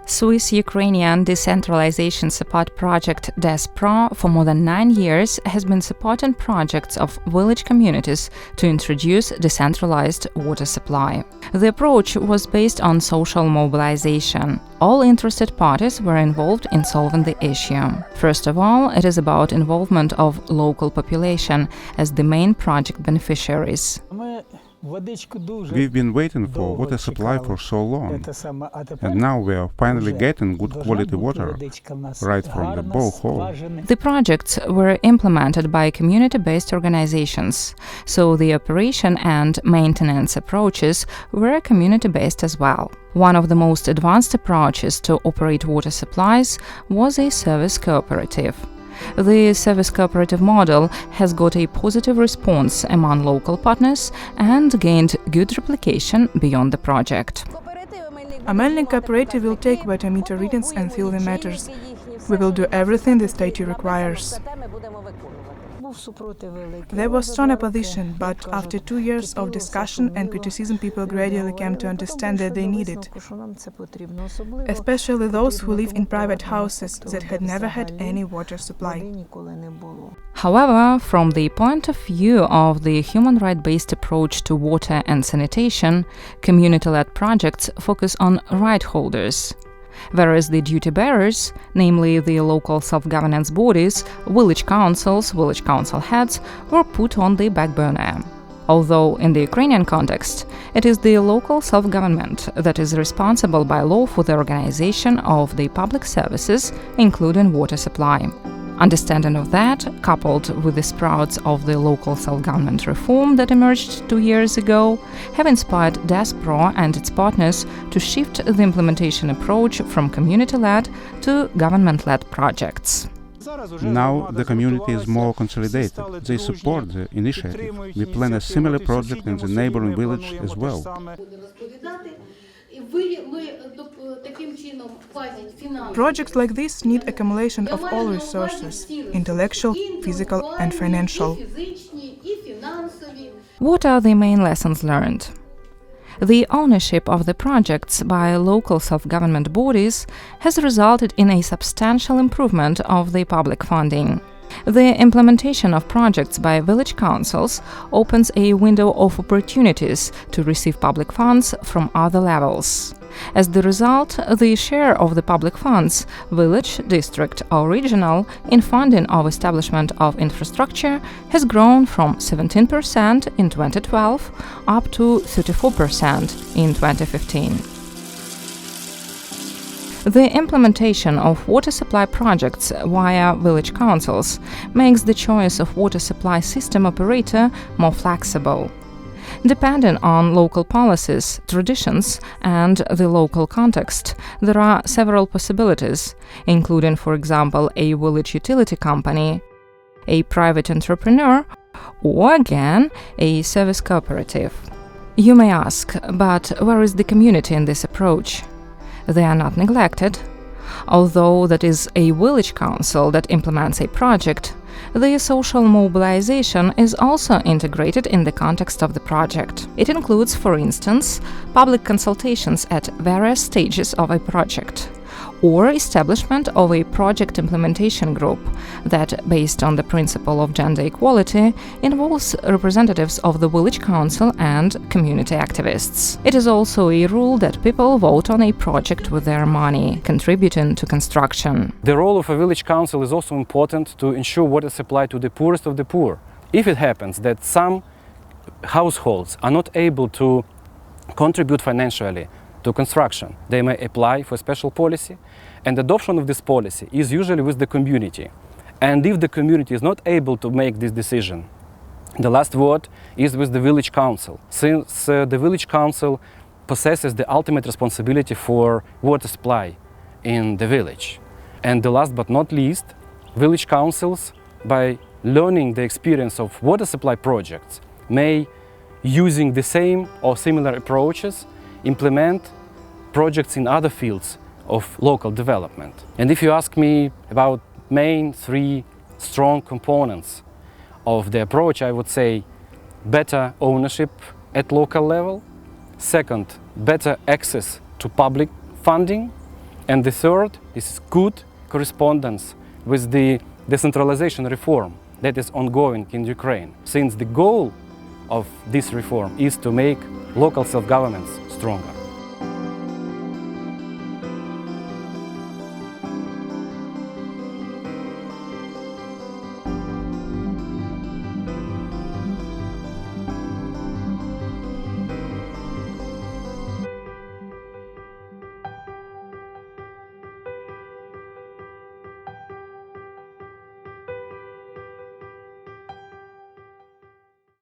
Swiss-Ukrainian decentralization support project DESPRO for more than 9 years has been supporting projects of village communities to introduce decentralized water supply. The approach was based on social mobilization. All interested parties were involved in solving the issue. First of all, it is about involvement of local population as the main project beneficiaries. We've been waiting for water supply for so long, and now we are finally getting good quality water, right from the borehole. The projects were implemented by community-based organizations, so the operation and maintenance approaches were community-based as well. One of the most advanced approaches to operate water supplies was a service cooperative. The service cooperative model has got a positive response among local partners and gained good replication beyond the project. A Melnik cooperative will take water meter readings and fill the meters. We will do everything the statute requires. There was strong opposition, but after 2 years of discussion and criticism, people gradually came to understand that they need it. Especially those who live in private houses that had never had any water supply. However, from the point of view of the human right-based approach to water and sanitation, community-led projects focus on right holders, whereas the duty bearers, namely the local self-governance bodies, village council heads, were put on the back burner. Although in the Ukrainian context, it is the local self-government that is responsible by law for the organization of the public services, including water supply. Understanding of that, coupled with the sprouts of the local self-government reform that emerged 2 years ago, have inspired DESPRO and its partners to shift the implementation approach from community-led to government-led projects. Now the community is more consolidated. They support the initiative. We plan a similar project in the neighboring village as well. Projects like this need accumulation of all resources: intellectual, physical and financial. What are the main lessons learned? The ownership of the projects by local self-government bodies has resulted in a substantial improvement of the public funding. The implementation of projects by village councils opens a window of opportunities to receive public funds from other levels. As the result, the share of the public funds, village, district or regional, in funding of establishment of infrastructure has grown from 17% in 2012 up to 34% in 2015. The implementation of water supply projects via village councils makes the choice of water supply system operator more flexible. Depending on local policies, traditions, and the local context, there are several possibilities, including, for example, a village utility company, a private entrepreneur, or again, a service cooperative. You may ask, but where is the community in this approach? They are not neglected. Although that is a village council that implements a project, the social mobilization is also integrated in the context of the project. It includes, for instance, public consultations at various stages of a project, or establishment of a project implementation group that, based on the principle of gender equality, involves representatives of the village council and community activists. It is also a rule that people vote on a project with their money, contributing to construction. The role of a village council is also important to ensure water supply to the poorest of the poor. If it happens that some households are not able to contribute financially to construction, they may apply for special policy, and adoption of this policy is usually with the community. And if the community is not able to make this decision, the last word is with the village council, since the village council possesses the ultimate responsibility for water supply in the village. And the last but not least, village councils, by learning the experience of water supply projects, may, using the same or similar approaches, implement projects in other fields of local development. And if you ask me about main 3 strong components of the approach, I would say better ownership at local level, second, better access to public funding, And the third is good correspondence with the decentralization reform that is ongoing in Ukraine, since the goal of this reform is to make local self-governments stronger.